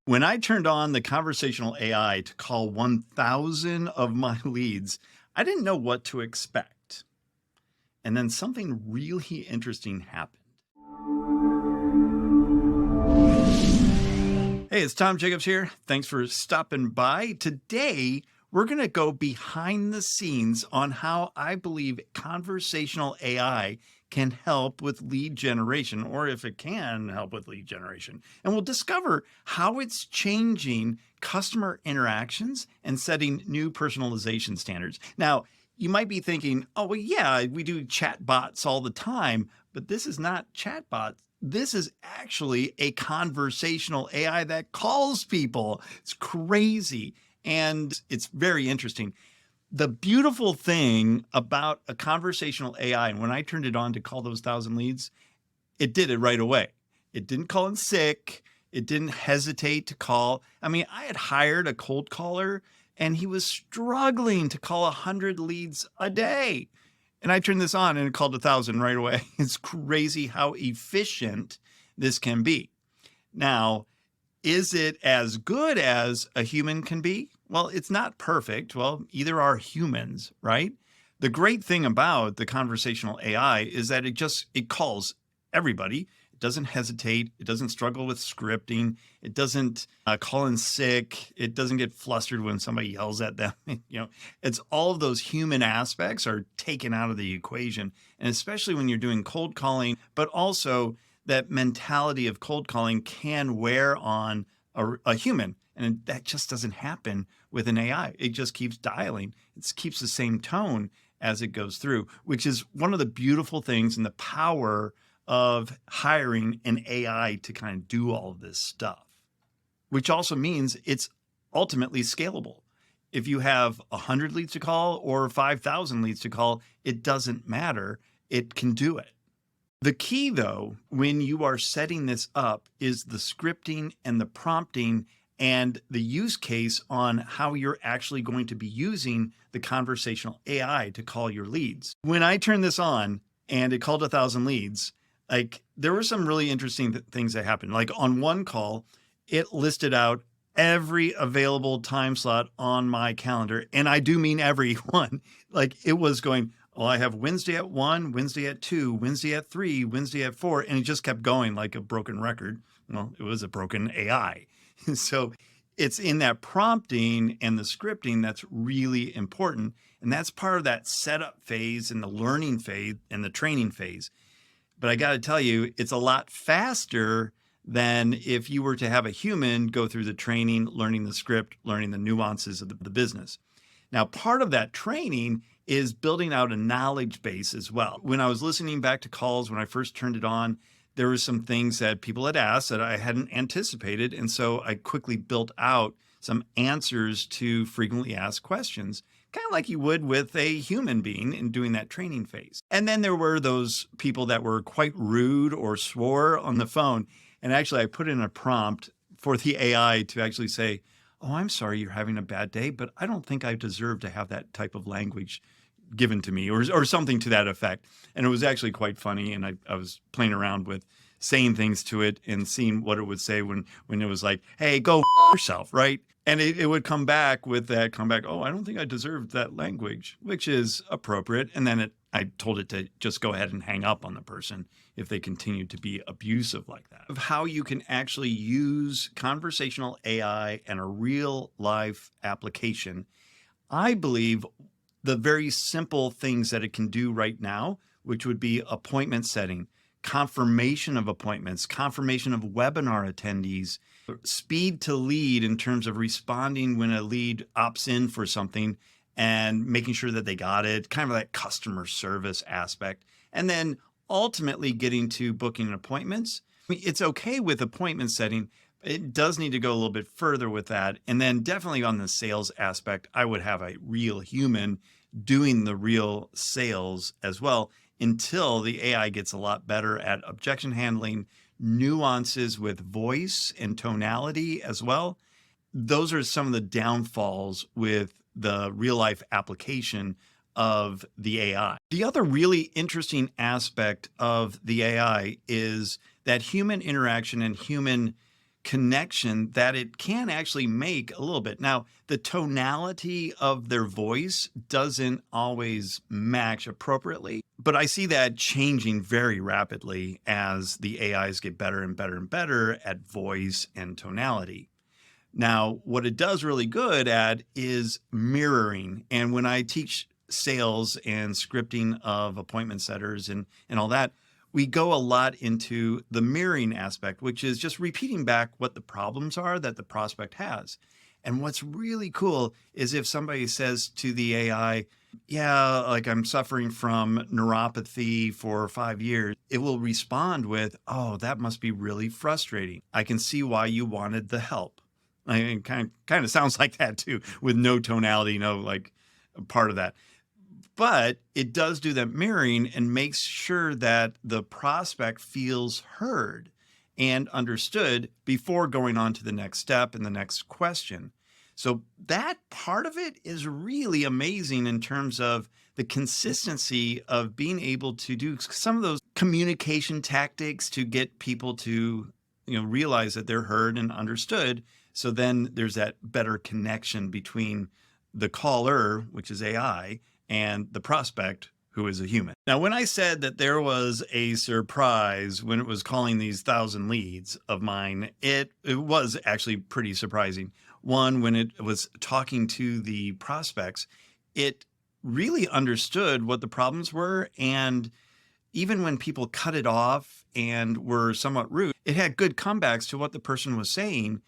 When I turned on the conversational AI to call 1,000 of my leads, I didn't know what to expect. And then something really interesting happened. Hey, it's Tom Jacobs here. Thanks for stopping by. Today, we're going to go behind the scenes on how I believe conversational AI can help with lead generation, or if it can help with lead generation. And we'll discover how it's changing customer interactions and setting new personalization standards. Now, you might be thinking, oh, well, yeah, we do chatbots all the time, but this is not chatbots. This is actually a conversational AI that calls people. It's crazy. And it's very interesting. The beautiful thing about a conversational AI, and when I turned it on to call those 1,000 leads, it did it right away. It didn't call in sick. It didn't hesitate to call. I mean, I had hired a cold caller and he was struggling to call 100 leads a day. And I turned this on and it called 1,000 right away. It's crazy how efficient this can be. Now, is it as good as a human can be? Well, it's not perfect. Well, either are humans, right? The great thing about the conversational AI is that it calls everybody. It doesn't hesitate. It doesn't struggle with scripting. It doesn't call in sick. It doesn't get flustered when somebody yells at them. It's all of those human aspects are taken out of the equation. And especially when you're doing cold calling, but also that mentality of cold calling can wear on a human. And that just doesn't happen with an AI. It just keeps dialing. It keeps the same tone as it goes through, which is one of the beautiful things and the power of hiring an AI to kind of do all of this stuff, which also means it's ultimately scalable. If you have 100 leads to call or 5,000 leads to call, it doesn't matter. It can do it. The key, though, when you are setting this up is the scripting and the prompting and the use case on how you're actually going to be using the conversational AI to call your leads. When I turned this on and it called 1,000 leads, there were some really interesting things that happened. Like on one call, it listed out every available time slot on my calendar. And I do mean every one. It was going, well, I have Wednesday at 1, Wednesday at 2, Wednesday at 3, Wednesday at 4, and it just kept going like a broken record. Well, it was a broken AI. So it's in that prompting and the scripting that's really important. And that's part of that setup phase and the learning phase and the training phase. But I got to tell you, it's a lot faster than if you were to have a human go through the training, learning the script, learning the nuances of the business. Now, part of that training is building out a knowledge base as well. When I was listening back to calls, when I first turned it on, there were some things that people had asked that I hadn't anticipated. And so I quickly built out some answers to frequently asked questions, kind of like you would with a human being in doing that training phase. And then there were those people that were quite rude or swore on the phone. And actually, I put in a prompt for the AI to actually say, oh, I'm sorry you're having a bad day, but I don't think I deserve to have that type of language given to me or something to that effect. And it was actually quite funny. And I was playing around with saying things to it and seeing what it would say when it was like, hey, go yourself, right? And it would come back with that comeback, oh, I don't think I deserved that language, which is appropriate. And then I told it to just go ahead and hang up on the person if they continue to be abusive like that. Of how you can actually use conversational AI and a real life application, I believe the very simple things that it can do right now, which would be appointment setting, confirmation of appointments, confirmation of webinar attendees, speed to lead in terms of responding when a lead opts in for something and making sure that they got it, kind of that customer service aspect. And then ultimately getting to booking appointments. I mean, it's okay with appointment setting. It does need to go a little bit further with that. And then definitely on the sales aspect, I would have a real human doing the real sales as well until the AI gets a lot better at objection handling, nuances with voice and tonality as well. Those are some of the downfalls with the real life application of the AI. The other really interesting aspect of the AI is that human interaction and human connection that it can actually make a little bit. Now, the tonality of their voice doesn't always match appropriately, but I see that changing very rapidly as the AIs get better and better and better at voice and tonality. Now, what it does really good at is mirroring. And when I teach sales and scripting of appointment setters and all that, we go a lot into the mirroring aspect, which is just repeating back what the problems are that the prospect has. And what's really cool is if somebody says to the AI, yeah, like I'm suffering from neuropathy for 5 years, it will respond with, oh, that must be really frustrating. I can see why you wanted the help. I mean, kind of sounds like that too, with no tonality, no like part of that. But it does do that mirroring and makes sure that the prospect feels heard and understood before going on to the next step and the next question. So that part of it is really amazing in terms of the consistency of being able to do some of those communication tactics to get people to, realize that they're heard and understood. So then there's that better connection between the caller, which is AI, and the prospect, who is a human. Now, when I said that there was a surprise when it was calling these 1,000 leads of mine, it was actually pretty surprising. One, when it was talking to the prospects, it really understood what the problems were. And even when people cut it off and were somewhat rude, it had good comebacks to what the person was saying.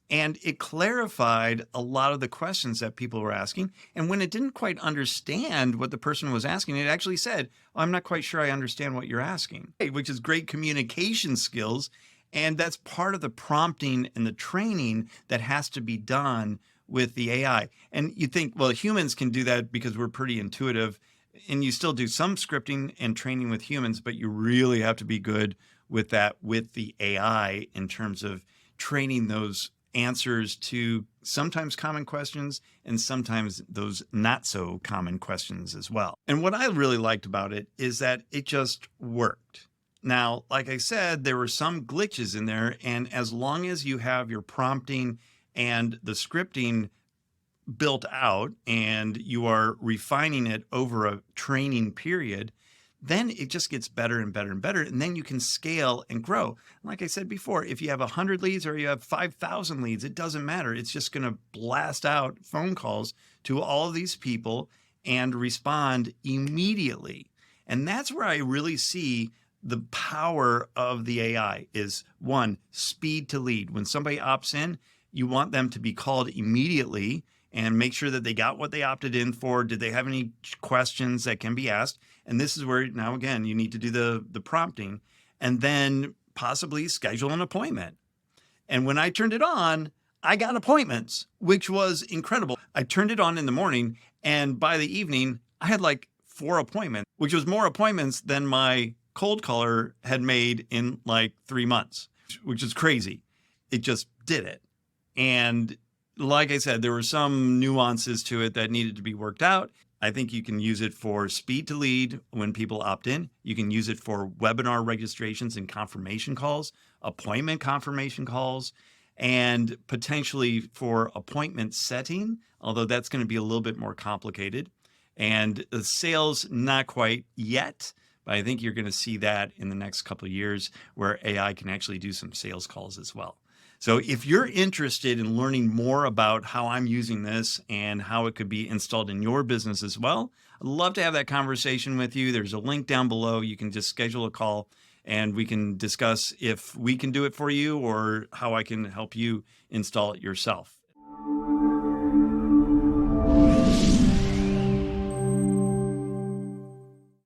And it clarified a lot of the questions that people were asking. And when it didn't quite understand what the person was asking, it actually said, I'm not quite sure I understand what you're asking, which is great communication skills. And that's part of the prompting and the training that has to be done with the AI. And you think, well, humans can do that because we're pretty intuitive. And you still do some scripting and training with humans, but you really have to be good with that with the AI in terms of training those answers to sometimes common questions and sometimes those not so common questions as well. And what I really liked about it is that it just worked. Now, like I said, there were some glitches in there, and as long as you have your prompting and the scripting built out and you are refining it over a training period, then it just gets better and better and better. And then you can scale and grow. Like I said before, if you have 100 leads or you have 5,000 leads, it doesn't matter. It's just going to blast out phone calls to all of these people and respond immediately. And that's where I really see the power of the AI is, one, speed to lead. When somebody opts in, you want them to be called immediately and make sure that they got what they opted in for. Did they have any questions that can be asked? And this is where now, again, you need to do the prompting and then possibly schedule an appointment. And when I turned it on, I got appointments, which was incredible. I turned it on in the morning, and by the evening, I had like 4 appointments, which was more appointments than my cold caller had made in like 3 months, which is crazy. It just did it. And like I said, there were some nuances to it that needed to be worked out. I think you can use it for speed to lead when people opt in. You can use it for webinar registrations and confirmation calls, appointment confirmation calls, and potentially for appointment setting, although that's going to be a little bit more complicated. And the sales, not quite yet, but I think you're going to see that in the next couple of years where AI can actually do some sales calls as well. So if you're interested in learning more about how I'm using this and how it could be installed in your business as well, I'd love to have that conversation with you. There's a link down below. You can just schedule a call and we can discuss if we can do it for you or how I can help you install it yourself.